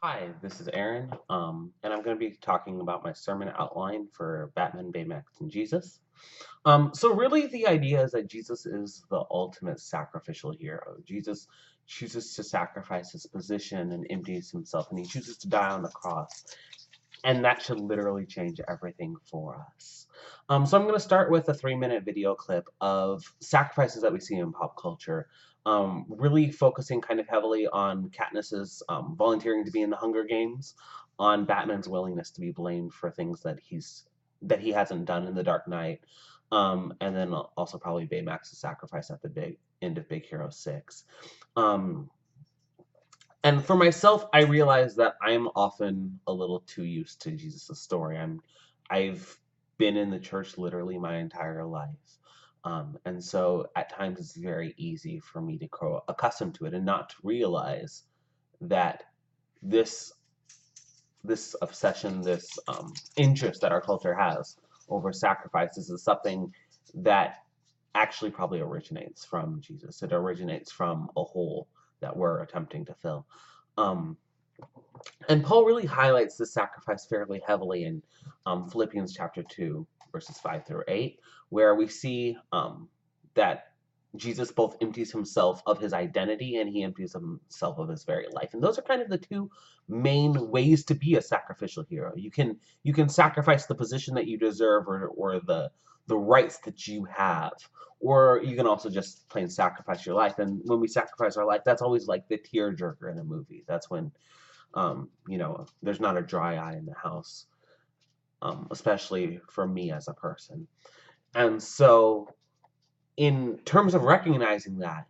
Hi, this is Aaron, and I'm going to be talking about my sermon outline for Batman, Baymax, and Jesus. So really the idea is that Jesus is the ultimate sacrificial hero. Jesus chooses to sacrifice his position and empties himself, and he chooses to die on the cross. And that should literally change everything for us. So I'm going to start with a 3-minute video clip of sacrifices that we see in pop culture, really focusing kind of heavily on Katniss's volunteering to be in the Hunger Games, on Batman's willingness to be blamed for things that he hasn't done in The Dark Knight, and then also probably Baymax's sacrifice at the big end of Big Hero 6. Um, and for myself, I realize that I'm often a little too used to Jesus' story. I've been in the church literally my entire life. And so at times it's very easy for me to grow accustomed to it and not to realize that this this obsession, this interest that our culture has over sacrifices is something that actually probably originates from Jesus. It originates from a hole that we're attempting to fill. Um, and Paul really highlights this sacrifice fairly heavily in Philippians chapter 2, verses 5 through 8, where we see that Jesus both empties himself of his identity and he empties himself of his very life. And those are kind of the two main ways to be a sacrificial hero. You can sacrifice the position that you deserve or the rights that you have. Or you can also just plain sacrifice your life. And when we sacrifice our life, that's always like the tearjerker in a movie. That's when there's not a dry eye in the house, especially for me as a person. And so, in terms of recognizing that,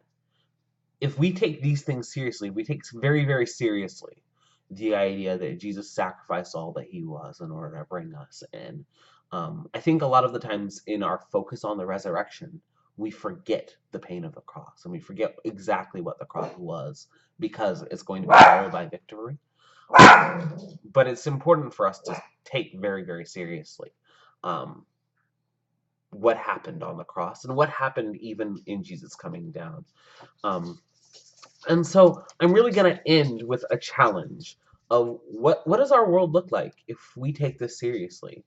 if we take these things seriously, we take very, very seriously the idea that Jesus sacrificed all that he was in order to bring us in. I think a lot of the times in our focus on the resurrection, we forget the pain of the cross and we forget exactly what the cross was because it's going to be followed by victory. But it's important for us to take very, very seriously um, what happened on the cross and what happened even in Jesus coming down. Um, and so I'm really going to end with a challenge of what does our world look like if we take this seriously?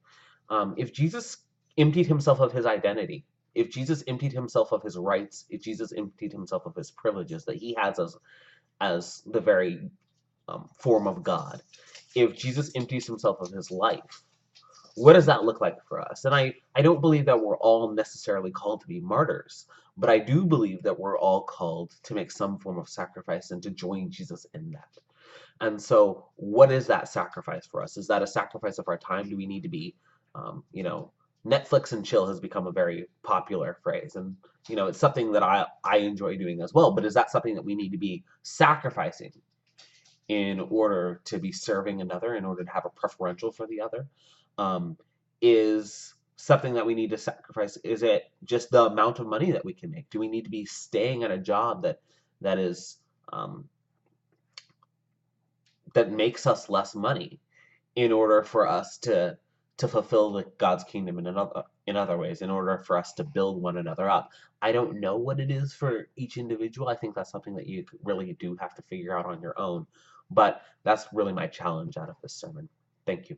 If Jesus emptied himself of his identity, if Jesus emptied himself of his rights, if Jesus emptied himself of his privileges that he has as the very form of God, if Jesus empties himself of his life, what does that look like for us? And I don't believe that we're all necessarily called to be martyrs, but I do believe that we're all called to make some form of sacrifice and to join Jesus in that. And so, what is that sacrifice for us? Is that a sacrifice of our time? Do we need to be, Netflix and chill has become a very popular phrase, and it's something that I enjoy doing as well. But is that something that we need to be sacrificing in order to be serving another, in order to have a preferential for the other? Um, is something that we need to sacrifice? Is it just the amount of money that we can make? Do we need to be staying at a job that is um, that makes us less money in order for us to fulfill God's kingdom in other ways, in order for us to build one another up? I don't know what it is for each individual. I think that's something that you really do have to figure out on your own. But that's really my challenge out of this sermon. Thank you.